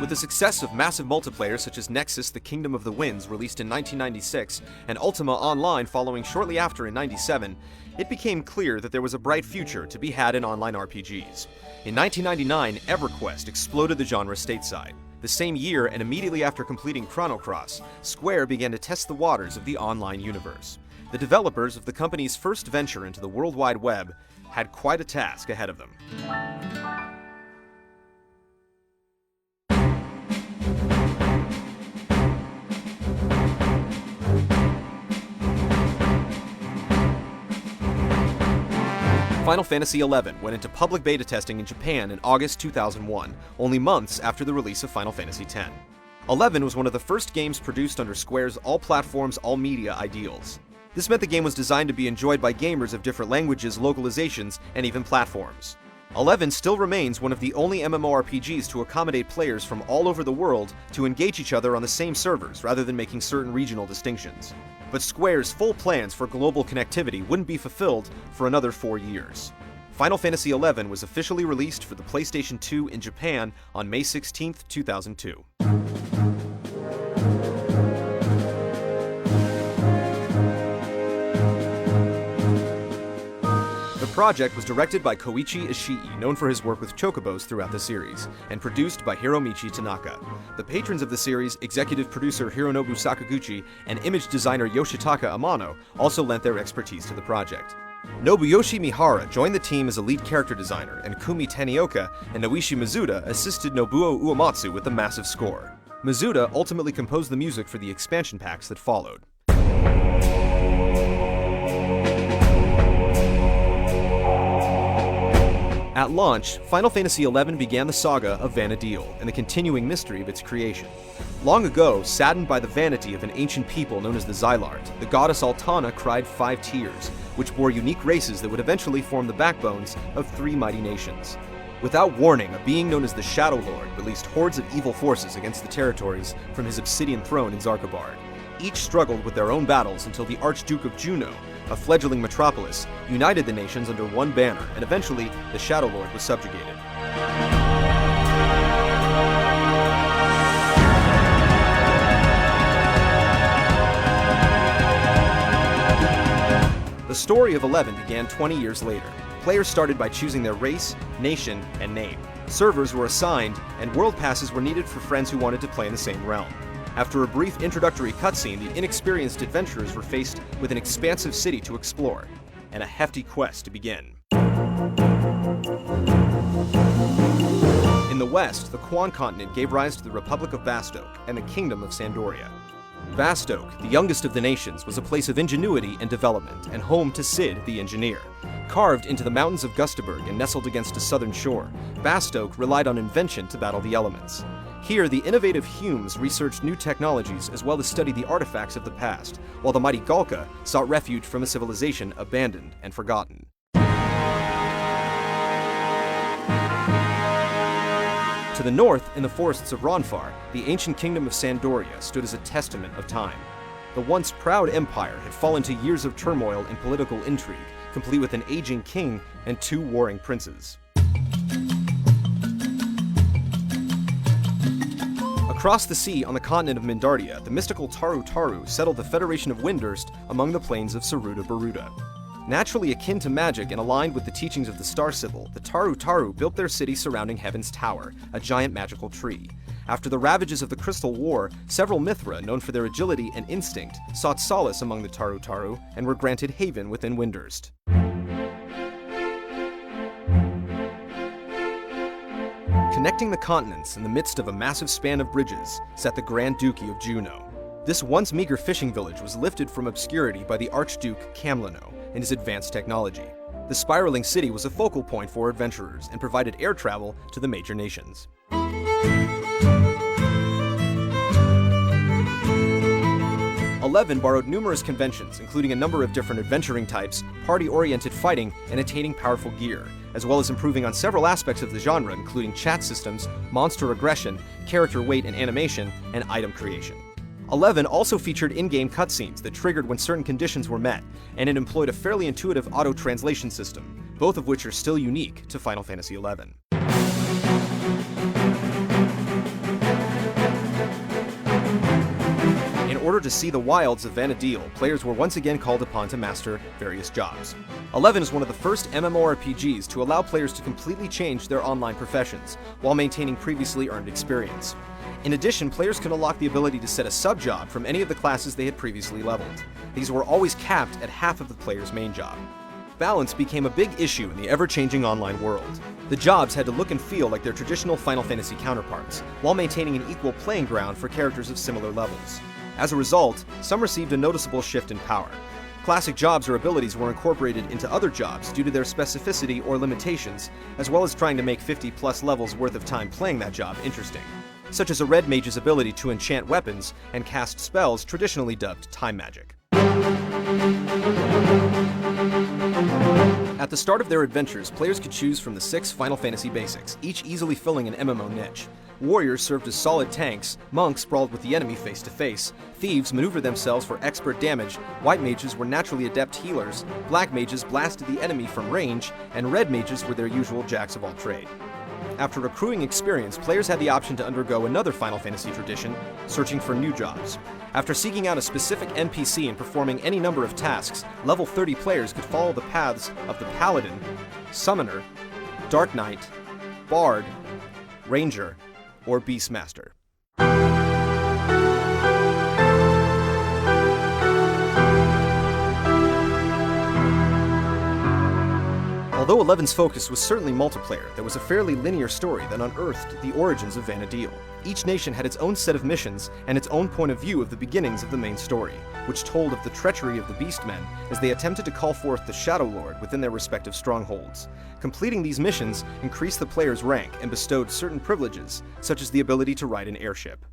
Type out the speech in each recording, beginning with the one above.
With the success of massive multiplayer such as Nexus: The Kingdom of the Winds, released in 1996, and Ultima Online following shortly after in 97, it became clear that there was a bright future to be had in online RPGs. In 1999, EverQuest exploded the genre stateside. The same year, and immediately after completing Chrono Cross, Square began to test the waters of the online universe. The developers of the company's first venture into the World Wide Web had quite a task ahead of them. Final Fantasy XI went into public beta testing in Japan in August 2001, only months after the release of Final Fantasy X. XI was one of the first games produced under Square's all-platforms, all-media ideals. This meant the game was designed to be enjoyed by gamers of different languages, localizations, and even platforms. XI still remains one of the only MMORPGs to accommodate players from all over the world to engage each other on the same servers rather than making certain regional distinctions. But Square's full plans for global connectivity wouldn't be fulfilled for another 4 years. Final Fantasy XI was officially released for the PlayStation 2 in Japan on May 16, 2002. The project was directed by Koichi Ishii, known for his work with Chocobos throughout the series, and produced by Hiromichi Tanaka. The patrons of the series, executive producer Hironobu Sakaguchi and image designer Yoshitaka Amano, also lent their expertise to the project. Nobuyoshi Mihara joined the team as a lead character designer, and Kumi Tanioka and Noishi Mizuta assisted Nobuo Uematsu with the massive score. Mizuta ultimately composed the music for the expansion packs that followed. At launch, Final Fantasy XI began the saga of Vana'diel and the continuing mystery of its creation. Long ago, saddened by the vanity of an ancient people known as the Zilart, the goddess Altana cried 5 tears, which bore unique races that would eventually form the backbones of 3 mighty nations. Without warning, a being known as the Shadow Lord released hordes of evil forces against the territories from his obsidian throne in Zarkabard. Each struggled with their own battles until the Archduke of Juno, a fledgling metropolis, united the nations under one banner, and eventually the Shadow Lord was subjugated. The story of XI began 20 years later. Players started by choosing their race, nation, and name. Servers were assigned, and world passes were needed for friends who wanted to play in the same realm. After a brief introductory cutscene, the inexperienced adventurers were faced with an expansive city to explore, and a hefty quest to begin. In the west, the Quan continent gave rise to the Republic of Bastok and the Kingdom of Sandoria. Bastok, the youngest of the nations, was a place of ingenuity and development, and home to Cid the Engineer. Carved into the mountains of Gustaberg and nestled against a southern shore, Bastok relied on invention to battle the elements. Here, the innovative Humes researched new technologies as well as studied the artifacts of the past, while the mighty Galka sought refuge from a civilization abandoned and forgotten. To the north, in the forests of Ronfar, the ancient kingdom of Sandoria stood as a testament of time. The once proud empire had fallen to years of turmoil and political intrigue, complete with an aging king and 2 warring princes. Across the sea on the continent of Mindardia, the mystical Taru Taru settled the Federation of Windurst among the plains of Saruda Baruda. Naturally akin to magic and aligned with the teachings of the Star Sibyl, the Taru Taru built their city surrounding Heaven's Tower, a giant magical tree. After the ravages of the Crystal War, several Mithra, known for their agility and instinct, sought solace among the Taru Taru and were granted haven within Windurst. Connecting the continents in the midst of a massive span of bridges sat the Grand Duchy of Juno. This once meager fishing village was lifted from obscurity by the Archduke Camlino and his advanced technology. The spiraling city was a focal point for adventurers and provided air travel to the major nations. XI borrowed numerous conventions, including a number of different adventuring types, party-oriented fighting, and attaining powerful gear, as well as improving on several aspects of the genre, including chat systems, monster aggression, character weight and animation, and item creation. XI also featured in-game cutscenes that triggered when certain conditions were met, and it employed a fairly intuitive auto-translation system, both of which are still unique to Final Fantasy XI. order to see the wilds of Vana'diel, players were once again called upon to master various jobs. 11 is one of the first MMORPGs to allow players to completely change their online professions, while maintaining previously earned experience. In addition, players could unlock the ability to set a sub-job from any of the classes they had previously leveled. These were always capped at half of the player's main job. Balance became a big issue in the ever-changing online world. The jobs had to look and feel like their traditional Final Fantasy counterparts, while maintaining an equal playing ground for characters of similar levels. As a result, some received a noticeable shift in power. Classic jobs or abilities were incorporated into other jobs due to their specificity or limitations, as well as trying to make 50+ levels worth of time playing that job interesting, such as a red mage's ability to enchant weapons and cast spells traditionally dubbed time magic. At the start of their adventures, players could choose from the 6 Final Fantasy basics, each easily filling an MMO niche. Warriors served as solid tanks, monks brawled with the enemy face to face, thieves maneuvered themselves for expert damage, white mages were naturally adept healers, black mages blasted the enemy from range, and red mages were their usual jacks of all trade. After accruing experience, players had the option to undergo another Final Fantasy tradition, searching for new jobs. After seeking out a specific NPC and performing any number of tasks, level 30 players could follow the paths of the Paladin, Summoner, Dark Knight, Bard, Ranger, or Beastmaster. Although 11's focus was certainly multiplayer, there was a fairly linear story that unearthed the origins of Vana'diel. Each nation had its own set of missions and its own point of view of the beginnings of the main story, which told of the treachery of the Beastmen as they attempted to call forth the Shadow Lord within their respective strongholds. Completing these missions increased the player's rank and bestowed certain privileges, such as the ability to ride an airship.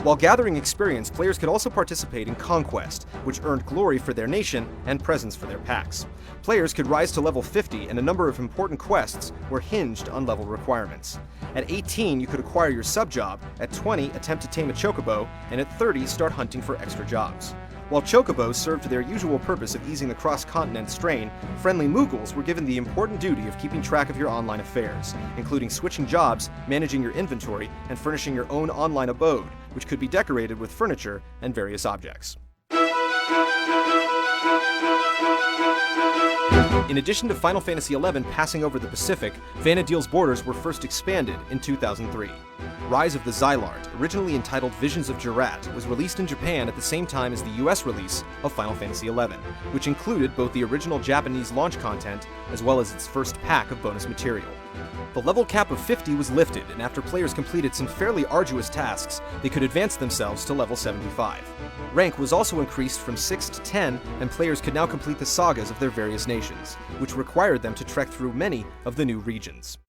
While gathering experience, players could also participate in Conquest, which earned glory for their nation and presents for their packs. Players could rise to level 50, and a number of important quests were hinged on level requirements. At 18, you could acquire your sub-job, at 20, attempt to tame a chocobo, and at 30, start hunting for extra jobs. While chocobos served their usual purpose of easing the cross-continent strain, friendly Moogles were given the important duty of keeping track of your online affairs, including switching jobs, managing your inventory, and furnishing your own online abode, which could be decorated with furniture and various objects. In addition to Final Fantasy XI passing over the Pacific, Vana'diel's borders were first expanded in 2003. Rise of the Zilart, originally entitled Visions of Jurat, was released in Japan at the same time as the US release of Final Fantasy XI, which included both the original Japanese launch content as well as its first pack of bonus material. The level cap of 50 was lifted, and after players completed some fairly arduous tasks, they could advance themselves to level 75. Rank was also increased from 6 to 10, and players could now complete the sagas of their various nations, which required them to trek through many of the new regions.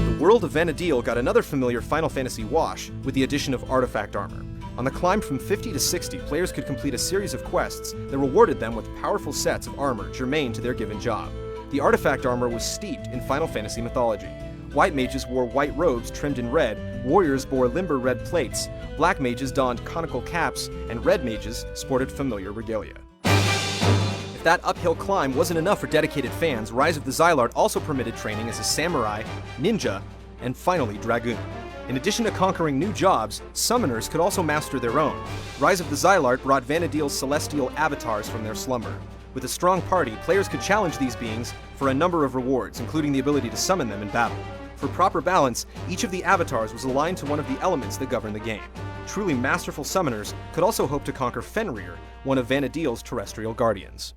The world of Vana'diel got another familiar Final Fantasy wash with the addition of artifact armor. On the climb from 50 to 60, players could complete a series of quests that rewarded them with powerful sets of armor germane to their given job. The artifact armor was steeped in Final Fantasy mythology. White mages wore white robes trimmed in red, warriors bore limber red plates, black mages donned conical caps, and red mages sported familiar regalia. If that uphill climb wasn't enough for dedicated fans, Rise of the Zilart also permitted training as a samurai, ninja, and finally dragoon. In addition to conquering new jobs, summoners could also master their own. Rise of the Zilart brought Vana'diel's celestial avatars from their slumber. With a strong party, players could challenge these beings for a number of rewards, including the ability to summon them in battle. For proper balance, each of the avatars was aligned to one of the elements that govern the game. Truly masterful summoners could also hope to conquer Fenrir, one of Vana'diel's terrestrial guardians.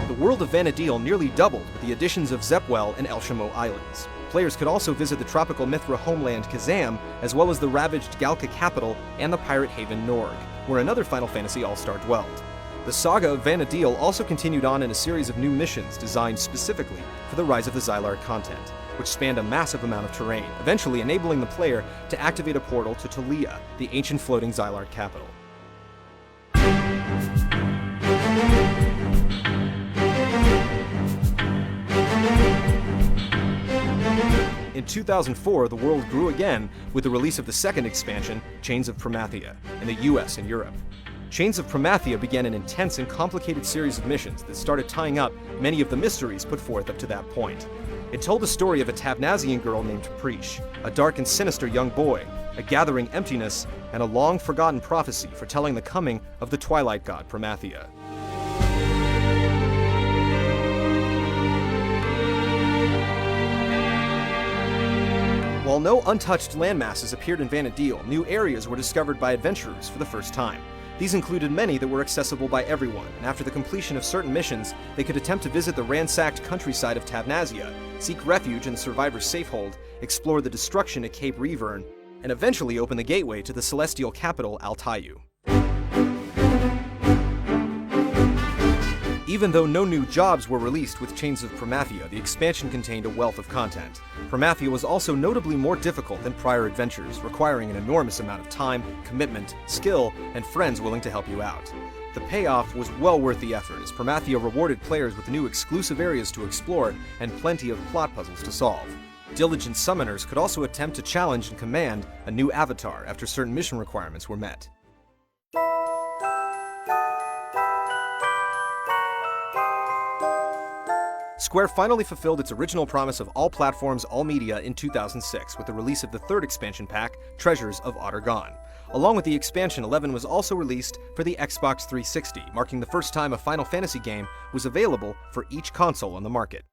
The world of Vana'diel nearly doubled with the additions of Zepwell and Elshamo Islands. Players could also visit the tropical Mithra homeland Kazam, as well as the ravaged Galka capital and the pirate haven Norg, where another Final Fantasy all-star dwelled. The saga of Vana'diel also continued on in a series of new missions designed specifically for the Rise of the Zilart content, which spanned a massive amount of terrain, eventually enabling the player to activate a portal to Talia, the ancient floating Zilart capital. In 2004, the world grew again with the release of the second expansion, Chains of Promathia, in the US and Europe. Chains of Promathia began an intense and complicated series of missions that started tying up many of the mysteries put forth up to that point. It told the story of a Tabnazian girl named Preesh, a dark and sinister young boy, a gathering emptiness, and a long-forgotten prophecy foretelling the coming of the Twilight god Promathia. While no untouched landmasses appeared in Vana'diel, new areas were discovered by adventurers for the first time. These included many that were accessible by everyone, and after the completion of certain missions, they could attempt to visit the ransacked countryside of Tabnazia, seek refuge in the survivor's safehold, explore the destruction at Cape Revern, and eventually open the gateway to the celestial capital Altayu. Even though no new jobs were released with Chains of Promathia, the expansion contained a wealth of content. Promathia was also notably more difficult than prior adventures, requiring an enormous amount of time, commitment, skill, and friends willing to help you out. The payoff was well worth the effort, as Promathia rewarded players with new exclusive areas to explore and plenty of plot puzzles to solve. Diligent summoners could also attempt to challenge and command a new avatar after certain mission requirements were met. Square finally fulfilled its original promise of all platforms, all media in 2006 with the release of the third expansion pack, Treasures of Aht Urhgan. Along with the expansion, 11 was also released for the Xbox 360, marking the first time a Final Fantasy game was available for each console on the market.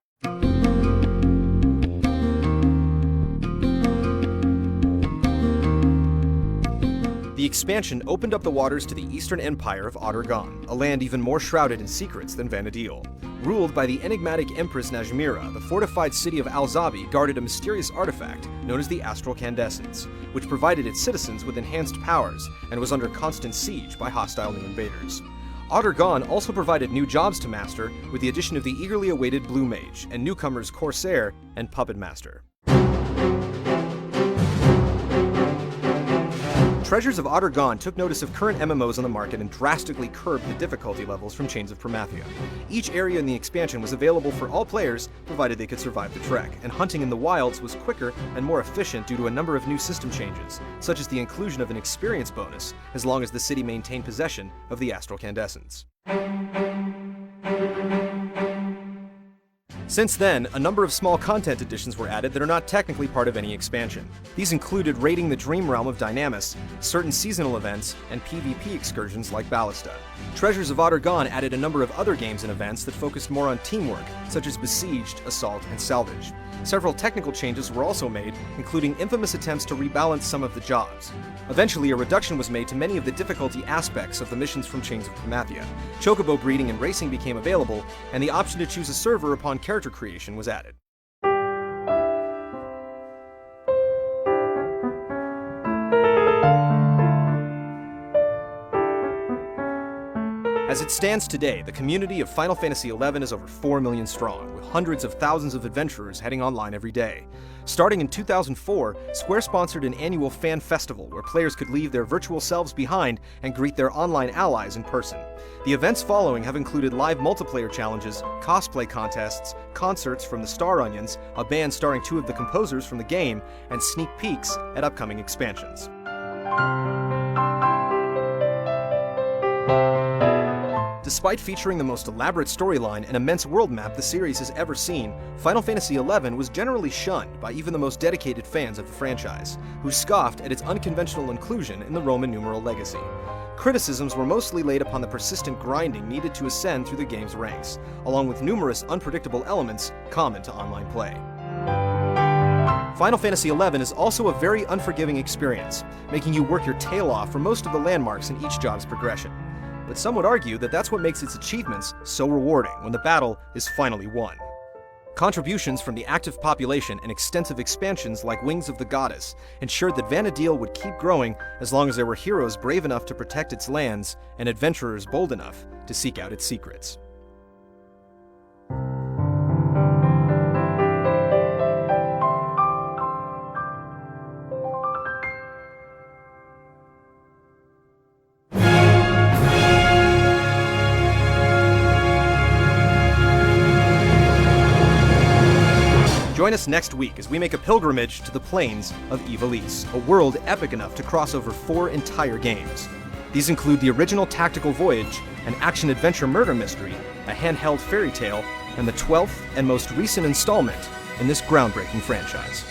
The expansion opened up the waters to the Eastern Empire of Aht Urhgan, a land even more shrouded in secrets than Vana'diel. Ruled by the enigmatic Empress Najmira, the fortified city of Al-Zabi guarded a mysterious artifact known as the Astral Candescence, which provided its citizens with enhanced powers and was under constant siege by hostile new invaders. Aht Urhgan also provided new jobs to master with the addition of the eagerly awaited Blue Mage and newcomers Corsair and Puppet Master. Treasures of Aht Urhgan took notice of current MMOs on the market and drastically curbed the difficulty levels from Chains of Promathia. Each area in the expansion was available for all players, provided they could survive the trek, and hunting in the wilds was quicker and more efficient due to a number of new system changes, such as the inclusion of an experience bonus, as long as the city maintained possession of the Astral Candescence. Since then, a number of small content additions were added that are not technically part of any expansion. These included raiding the Dream Realm of Dynamis, certain seasonal events, and PvP excursions like Ballista. Treasures of Aht Urhgan added a number of other games and events that focused more on teamwork, such as Besieged, Assault, and Salvage. Several technical changes were also made, including infamous attempts to rebalance some of the jobs. Eventually, a reduction was made to many of the difficulty aspects of the missions from Chains of Promathia. Chocobo breeding and racing became available, and the option to choose a server upon character creation was added. As it stands today, the community of Final Fantasy XI is over 4 million strong, with hundreds of thousands of adventurers heading online every day. Starting in 2004, Square sponsored an annual fan festival where players could leave their virtual selves behind and greet their online allies in person. The events following have included live multiplayer challenges, cosplay contests, concerts from the Star Onions, a band starring 2 of the composers from the game, and sneak peeks at upcoming expansions. Despite featuring the most elaborate storyline and immense world map the series has ever seen, Final Fantasy XI was generally shunned by even the most dedicated fans of the franchise, who scoffed at its unconventional inclusion in the Roman numeral legacy. Criticisms were mostly laid upon the persistent grinding needed to ascend through the game's ranks, along with numerous unpredictable elements common to online play. Final Fantasy XI is also a very unforgiving experience, making you work your tail off for most of the landmarks in each job's progression. But some would argue that that's what makes its achievements so rewarding when the battle is finally won. Contributions from the active population and extensive expansions like Wings of the Goddess ensured that Vana'diel would keep growing as long as there were heroes brave enough to protect its lands and adventurers bold enough to seek out its secrets. Join us next week as we make a pilgrimage to the plains of Ivalice, a world epic enough to cross over 4 entire games. These include the original Tactical Voyage, an action-adventure murder mystery, a handheld fairy tale, and the 12th and most recent installment in this groundbreaking franchise.